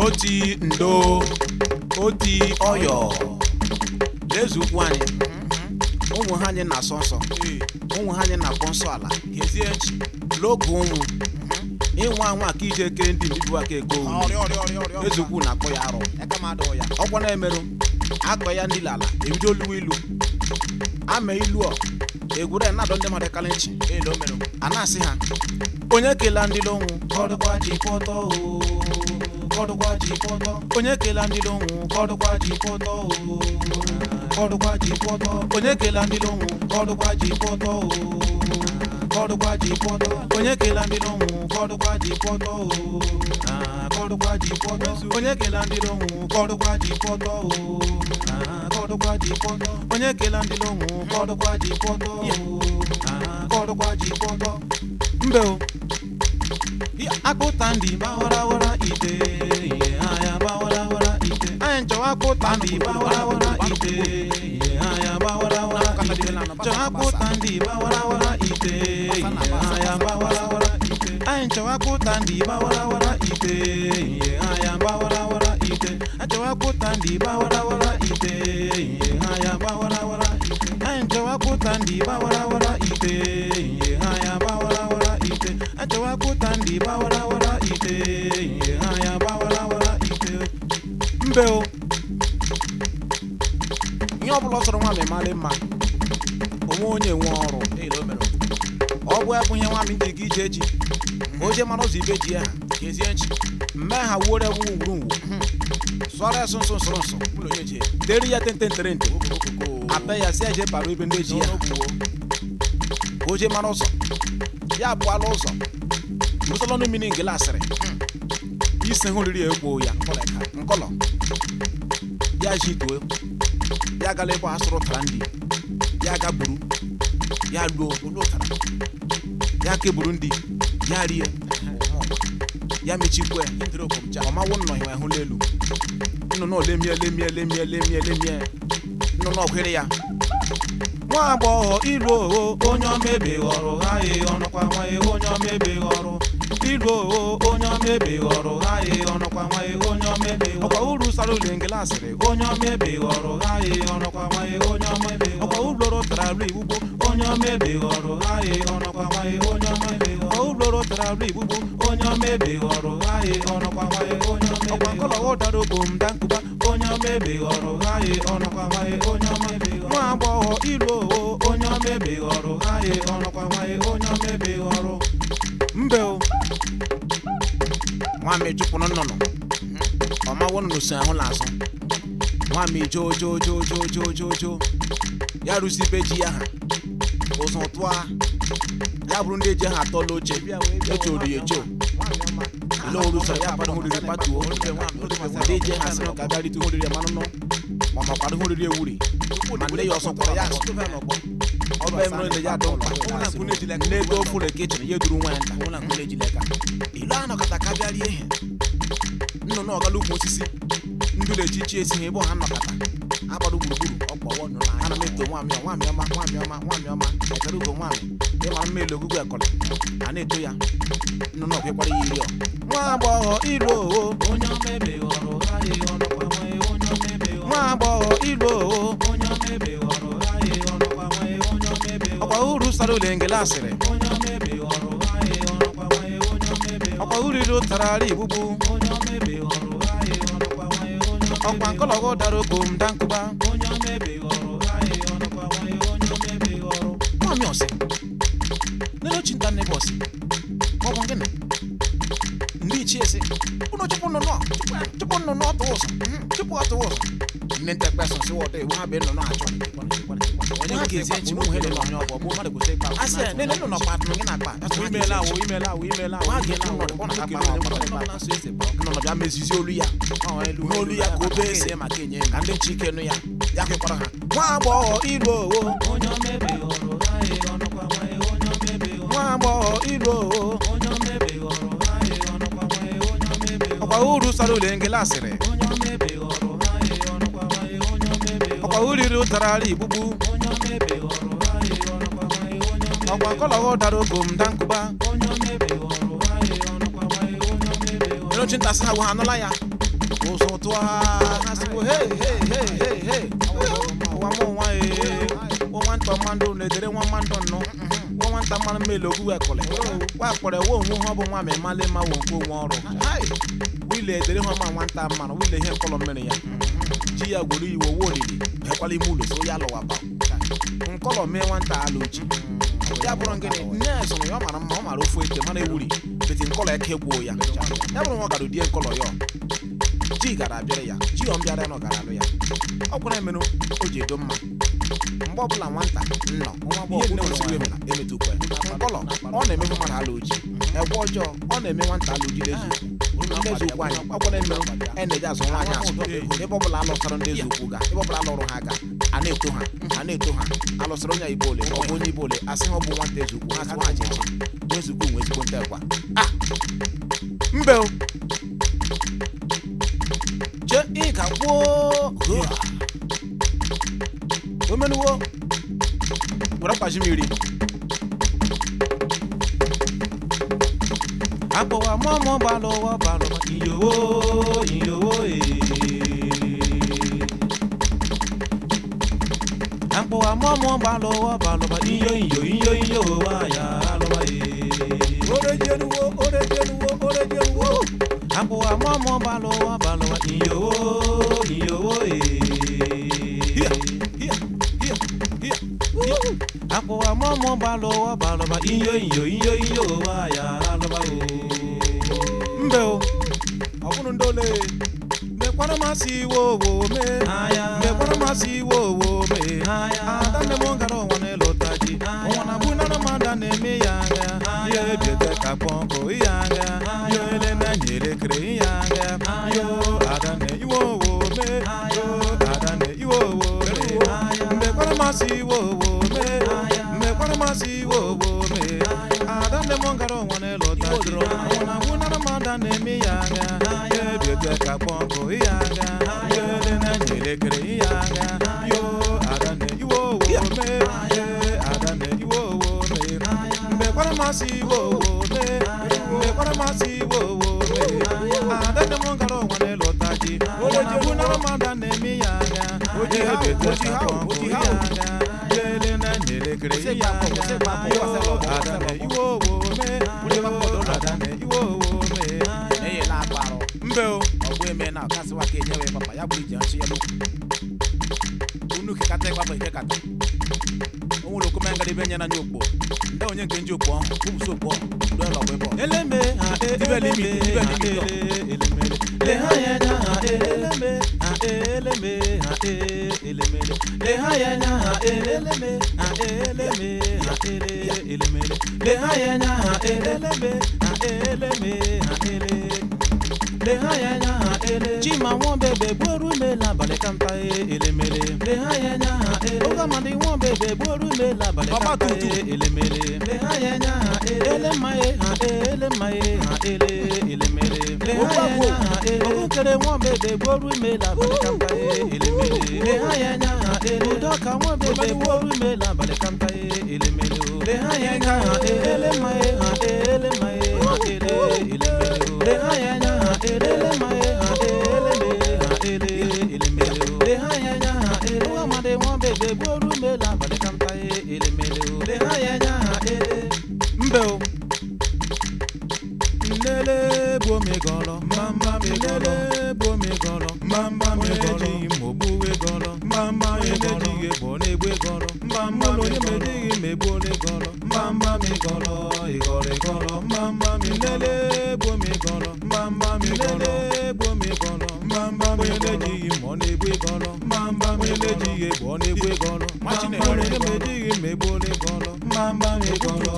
oti ndo oti oyo lezukwu anyị ụmụ ha anyị na-asọ nsọ ụmụ ha anyị na-akpọ nsọ ala hezie nchi logo ụmụ ịnwa anwa ka ije kere ndị mbibi aka ego ezukwu na-akpọ ya arụ ọkwa na-emerụ akọ ya n'ile ala ebido oluwa ilu ama ilu ọ egwure na-adọ ndị mmadụ kalị nchi a na-asị ha onye kela ndị lonwu kọdụkwa ji pọtọ kọdụkwa ji pọtọ onye kela ndị lonwu kọdụkwa ji pọtọ kọdụkwa ji pọtọ onye kela ndị lonwu kọdụkwa ji pọtọ kọdụkwa ji pọtọ onye kela ndị lonwu kọdụkwa ji pọtọ kọdụkwa ji pọtọ onye kela ndị lonwu kọdụkwa ji pọtọ kọdụkwa ji pọtọ onye kela ndị lonwu kọdụkwa ji pọtọ kọdụkwa ji pọtọ mbe o akpụta ndị bawarawara ite aya bawarawara ite anyị nchọwa akpụta ndị bawarawara ite aya bawarawara ite nchọwa akpụta ndị bawarawara ite aya bawarawara ite anyị nchọwa akpụta ndị bawarawara ite aya bawarawara ite nchọwa akpụta ndị bawarawara ite aya bawarawara ite anyị nchọwa akpụta ndị bawarawara ite aya bawarawara ite nchọwa akpụta ndị bawarawara ite aya bawarawara ite mbe o ihe ọbụla ọ sọrọ nwa m mara mma onwe onye nwe ọrụ ọ bụ ebe ihe nwa m ndị gị ije eji o je mara ụzọ ibe ji ya gezie nchi mme ha wuore ewu ngwurungwu sọrọ ya nsọ nsọ nsọ deri ya tente ntere nte ape ya si eje bara ibe ndị eji ya o je mara ụzọ ya abụọla ụzọ ụsọlọnụ mmiri ngelasịrị ise hụ riri egbo ya nkọlọ ya ji tuo ya gala ebe asụrụ tara ndị ya ga gburu ya luo olotara ya keburu ndị ya rie ya mechikwe ọmawo nnọ iwe hụ n'elu nnụnụ lemie lemie lemie lemie lemie nnụnụ ọkwere ya nwa agbọghọ ilu oho onye omebe ghọrọ ghaghị ọnụkwa nwaghị onye omebe ghọrọ ilu oho onye omebe ghọrọ ghaghị ọnụkwa nwaghị onye omebe ọkwa uru sara ule ngelasịrị onye omebe ghọrọ ghaghị ọnụkwa nwaghị onye omebe ọkwa ubloro tara ru igbugbo onye omebe ghọrọ ghaghị ọnụkwa nwaghị onye omebe ọkwa ubloro tara ru igbugbo onye omebe ghọrọ ghaghị ọnụkwa nwaghị onye omebe ọkwa nkọlọwọ dara ogbo mda nkụba onye omebe ghọrọ ghaghị ọnụkwa nwaghị onye omebe nwa agbọghọ ilu oho onye omebe ghọrọ ghaghị ọnụkwa nwaghị onye omebe ghọrọ mbe o nwami jupụrụ nnụnụ ọmawo nnụnụ si ahụ n'azụ nwami joo joo joo joo joo joo joo ya rụsi be ji ya ha ụzọ tụa ya bụrụ ndị eji ha atọla oche echoro ya echo ile oruso ya kpara hụriri patuo ndị eji ha sịrị ka garịta hụriri manụnụ ma makwara hụriri ewuri ma nne ya ọsọ kwara ya ọba emere na ya dọ nne ego ofure kichin ya duru nwa ya nta ilu anọkọta ka bịa rie ihe nnụnụ ọgala ukwu osisi ndị na-echichi esi ha ebe ọha nnọkọta agbado gburugburu ana m eto nwamị ọma ekere ugo nwamị ịmara mma elu ogugwu ekọrọ a na-eto ya nnụnụ ọkwekwara ya iri ọ nwa agbọghọ ilu oho onye omebe ghọrọ ghaghị ọnụkwa nwaghị onye omebe nwa agbọghọ ilu oho onye omebe ghọrọ ghaghị ọnụkwa nwaghị onye omebe ọkwa uru sara ule ngelasịrị onye omebe ghọrọ ghaghị ọnụkwa nwaghị onye omebe ọkwa uru tarara igbugbu onye omebe ghọrọ ghaghị ọnụkwa nwaghị onye omebe ọkwa nkọlọgọ dara ogbo mda nkụba onye omebe ghọrọ ghaghị ọnụkwa nwaghị onye omebe ghọrọ nwami ọsị nene ochinta nne bọsị ọgbọ gịnị ndị ichie sị ụnụ chụpụ nnụnụ ọtụ ụzọ chụpụ ọtụ ụzọ nne ntekpe sọ sị wọta ewu ha be nnụnụ achọ onye ha ga-ezi echi mụ hele na onye ọbọ bụ mmadụ kwụsị ịkpa asị nene nnụnụ kpa atụrụ gị na-akpa imela awụ ha ga-etu nnụnụ ọ na-akpa nnụnụ bịa mezizi olu ya n'olu ya ka obe ese ka ndị nche ike nụ ya ya kwekwara ha nwa agbọghọ ilu owo onye omebe ghọrọ ghaghị ọnụkwa nwaghị onye omebe nwa agbọghọ ilu owo onye omebe ghọrọ ghaghị ọnụkwa nwaghị onye omebe ọkwa uru sara ule ngelasịrị onye omebe ghọrọ ghaghị ọnụkwa nwaghị onye omebe ọkwa uriri ụtarara igbugbu onye omebe ghọrọ ghaghị ọnụkwa nwaghị onye omebe ọkwa nkọlọghọ dara ogo mda nkụba onye omebe ghọrọ ghaghị ọnụkwa nwaghị onye omebe ochinta sa ha anụla ya Oso toi, hasibo hey hey hey hey hey. One mando ne dere one mando no. One man me logu ekole. Wa kore wo mu ho bo ma me male ma wo ko won ro. Hai. We le dere ho ma one time man, we le he kolo mere ya. Ji ya gori iwo wo lili. E kwali mu lo so ya lo wa ba. Nkolo me one time aloji. Ya bụrụ ngene nne so yo mara mma o mara ofu ete mana ewuri beti nkolo eke gwo ya. Ya bụrụ nwa garo die nkolo yo. Ji gara abịara ya. Ji o mbịara no gara alụ ya. Ọ kwara emenu o ji edo mma. Mgbe ọbụla nwata nọ ihe nne nwesiri emela emetụkwa nkọlọ ọ na-eme mmadụ ala oji egwe ọjọọ ọ na-eme nwata ala oji ndị eziokwu anyị ọ kwara emerụ a na-eji azụ nwaanyị asụ ebe ọbụla alụsara ndị eziokwu ga ebe ọbụla alụrụ ha ga a na-eto ha alụsara onye Igbo ole ọ bụ onye Igbo ole asị ha ọ bụ nwata eziokwu ha sị nwaanyị echi eziokwu nwe ezigbo ntekwa mbe je ị ga-kwuo omenuwo wara pajimiri Apowa momo balo iyowo Apowa momo balo iyo wa ya lo orejenuwo Apowa momo balo iyowo Apowa momo balo iyo wa ya lo mbe o ọbụrụ ndole mekwara masị wo me mekwara masị wo me ada nne m gara ọnwa n'ịlụta ji ọnwa na bụ nara mmadụ na-eme ya anya ya ebiete ka pọnkụ ya anya ya ele na nyelekere ya anya yo ada nne iwo me yo ada nne iwo me mekwara masị wo me mekwara masị wo me ada nne m gara ọnwa n'ịlụta ji ọnwa na bụ nara mmadụ na-eme ya anya ya ebiete ka pọnkụ ya anya ya ele na nyelekere ya anya yo ada nne iwo me ada nne iwo me mekwara masị wo me mekwara masị wo me ada nne m gara ọnwa n'ịlụta ji ọnwa na bụ nara mmadụ na-eme ya anya ya ebiete ka pọnkụ ya anya ya ele na nyelekere ya anya yo ada nne iwo me ada nne iwo me mbe o ọgbọ eme na kasịwa ka enyewe papa ya bụrụ iji nchi ya n'okwu unu kekata ịgbapụ ikekata onwere okome ngara ibe nye na nye okpo ndị onye nke nji okpo ọhụ kwubusi okpo ọhụ dụọla ọgbọ ebe eleme ha le ha ya nya ha eleme ha le ha ya nya ha eleme ha le ha ya nya ha eleme Chima won bebe boru me la bale kampa elemele le haya nya ha oga mandi won bebe boru me la bale kampa elemele le haya nya ha ele mai ha elemele le haya nya ha oga kere won bebe boru me la bale kampa elemele le haya nya ha doka won bebe boru me la bale kampa elemele le haya nya ha ele mai ha elemele le haya nya ha ele mai ha le haya nya ha wa made won bebe boru me la bale kampa elemele le haya nya ha mbe o lele bo me golo mama me lele bo me golo mama me ji mo buwe golo mama me ji bo ne gwe golo mama lo ne me ji me bo ne golo mama me golo golo mama me lele bo me golo mama me lele bo me golo mama me ji mo ne gwe golo mama me ji bo ne gwe golo mama lo ne me ji me bo ne golo mama me golo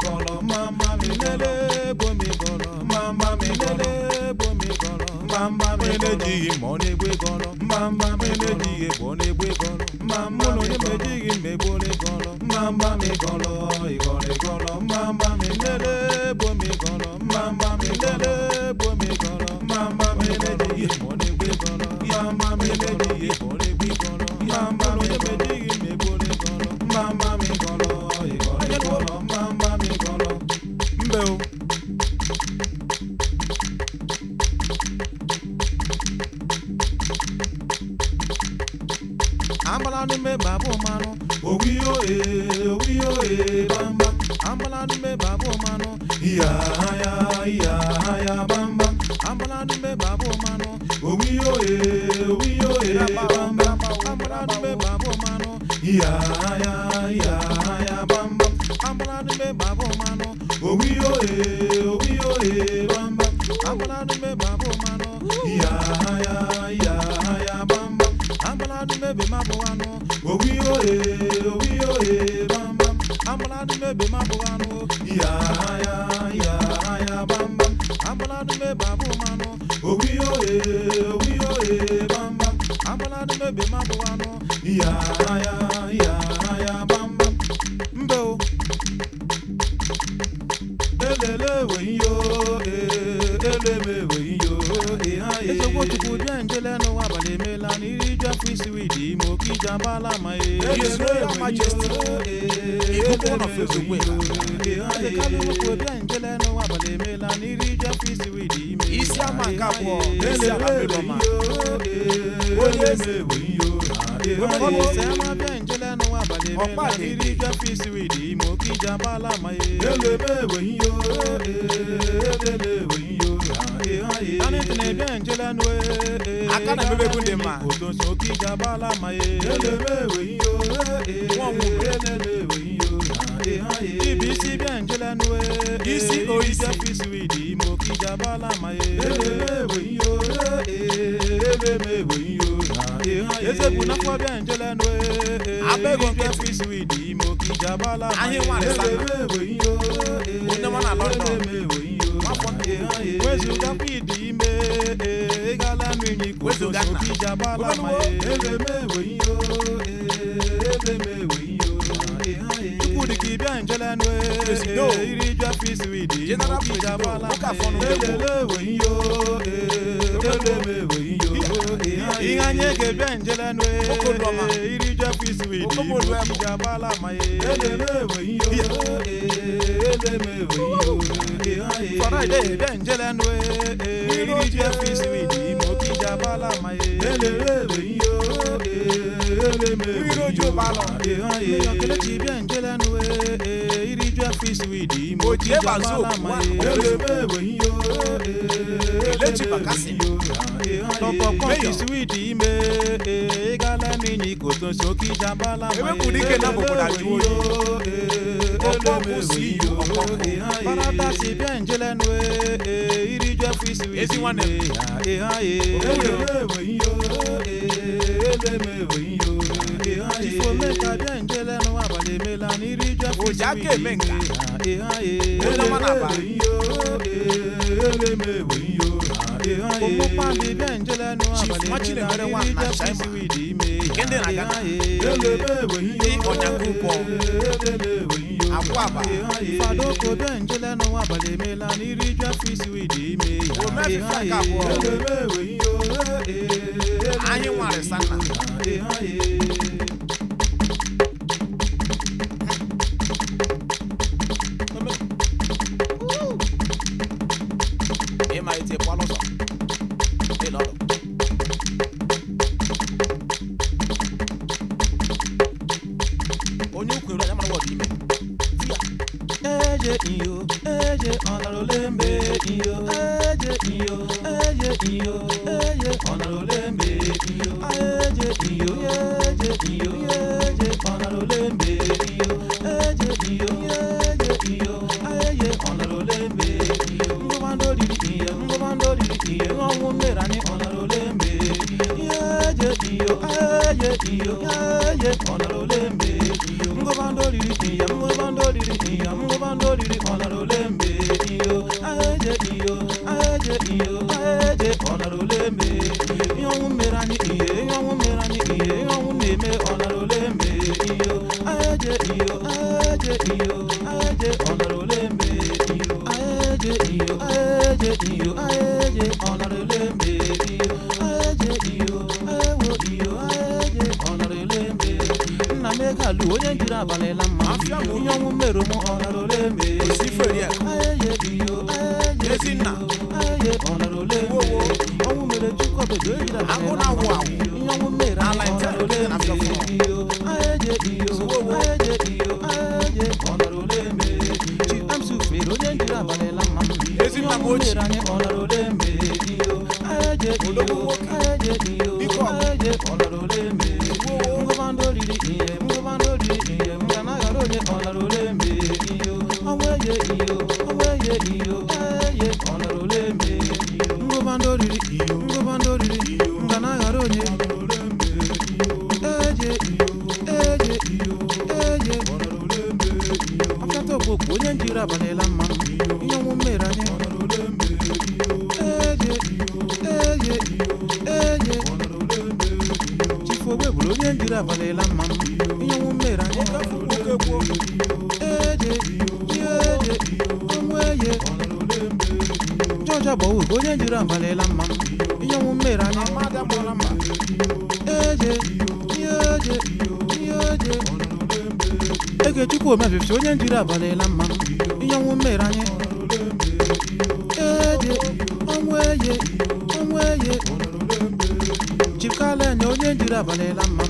golo mama me lele bo me golo mama me lele bo me golo mama me ji mo ne gwe golo mama me ji bo ne gwe golo mama lo ne me ji me bo ne golo mama me golo golo mama me lele bo me golo mama me lele bo me golo mama me ji mo ne gwe golo mama me ji bo ne gwe golo mama lo ne me ji me bo ne golo mama me golo mama me golo mbe o Ambalanu me babu mano. Owiyo bamba. Ambalanu me babu mano. Ya bamba. Ambalanu me babu mano. Owiyo bamba. Ambalanu me babu mano. Ya bamba. Ambalanu me babu mano. Owiyo bamba. Ambalanu me babu mano. Ya bamba. Ambalanu me be mabu mano. Owiyo bamba. Ambalanu me be mabu mano. Ya bamba. Ambalanu me babu mano. Owiyo bamba. Ambalanu me be mabu mano. Ya bamba. Mbo. Elele weyo, eleme weyo, Ese wotu kubia njele no wabale mela nirija fisi widi moki jambala mae. Israel Majesty. Ikupo na fezo wela. Ese kalu kubia njele no wabale mela nirija fisi widi me. Isi ama kapo. Ese abelo ma. Eleme weyo, Sema bia njele no wabale mela nirija fisi widi moki jambala mae. eleme weyo. Nani tene bia njele no Aka na bebe kunde ma. Oto soki jambala mae. Ibisi bia njele no Isi o isi. fisi widi moki jambala mae. Ese buna kwa bia njele no Abego bia nkịtị. fisi widi moki jambala mae. Anyị nwere sana. Onye nọ na London. Wezu kapidi ime igala minyi Wezu kuzo Ghana. soki jambala mae. Tukudi kibia njele no Presido. irija fisi widi General moki Presido. jambala Oka fọnụ mae. Inganye kebia njele no Okodoma. irija fisi widi Okomodu moki emo. jambala mae. Friday bia njele no irija fisi widi moki jambala mae. Irojo balọ. Kele kibia njele no irija fisi widi moki Oje bazo jambala okuwa. mae. Elechi Bakassi. Tọpọ pọnki siwiti ime igala minyi koto soki jambala mae. Ewepụ dike na obodo ajụ oyi. Ọpọ si iyo ọpọ. Parada si bịa njele nu iriju afọ isi witi Ezi nwanne m. Ifo meka bịa njele nu abalị emela n'iriju afọ isi Oji aka eme nka. witi Onye ọma na-aba. Omupandi bịa njele nu Chief abalị Nwachine emela mere nwa n'iriju na afọ isi Shaima. witi ime. Nke ndị na Ghana. Ndị ọnyakụ ụgbọ. Akwaba. Fadoko bịa njele nu abalị emela n'iriju afọ isi witi ime. Omefife nke abụọ. Anyị nwere sana. Ịma ite pụọ n'ụzọ. Dị n'ọrụ. Onye ukwere onye mara wọdụ ime. Eje iyo, eje ọnarolembe iyo, eje iyo, eje iyo, eje ọnarolembe iyo, eje iyo, eje iyo, eje ọnarolembe iyo, eje iyo, eje iyo, eje ọnarolembe iyo. Ngomandoriri iyo, ngomandoriri iyo, ọnwụ mmerani ọnarolembe iyo, eje iyo, eje iyo, eje ọnarolembe iyo. Ngomandoriri iyo, ngomandoriri iyo, ngomandoriri ọnarolembe iyo, eje iyo, eje iyo, eje ọnarolembe iyo. Ọnwụ mmerani iyo, ọnwụ mmerani iyo, ọnwụ na-eme ọnarolembe iyo, eje iyo, eje iyo, eje ọnarolembe iyo, eje iyo, eje iyo, eje ọnarolembe iyo, eje iyo, ewo iyo, eje ọnarolembe. Nna m egalu onye njiri abalị la mma Afia m ihe ọnwụ merụ m ọnarolembe Osifere ya. eje iyo, eje Ezinna. eje ọnarolembe ọnwụ mere chukwu obodo ejiri abalị Agụ la na-awụ mma awụ. ihe ọnwụ mere Ala ite na ọnarolembe afia fụrụ. iyo Ezi nna m ochie. Onye njiri abalịla mma ihe ọnwụ mmere anyị Chifu ogbe bụrụ onye njiri abalịla mma ihe ọnwụ mmere anyị George Agbawo onye njiri abalịla mma ihe ọnwụ mmere anyị Ege Chukwu omefefe onye njiri abalịla mma ihe ọnwụ mmere anyị ọnwụ eye Chikale onye njiri abalịla mma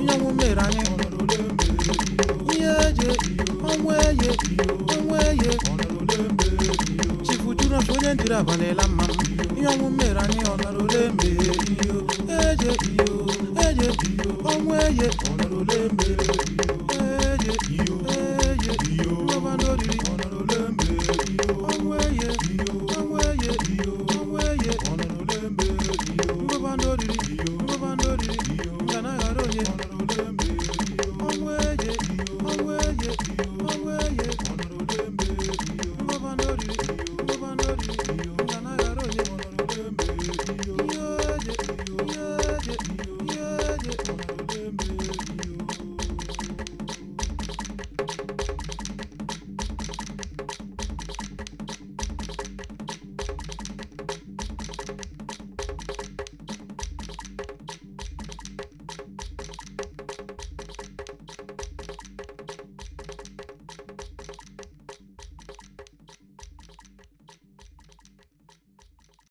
ihe ọnwụ mmere anyị ọnwụ eye Chifu Juru onye njiri abalịla mma ihe ọnwụ mmere anyị ọnọrọle mbe ọnwụ eye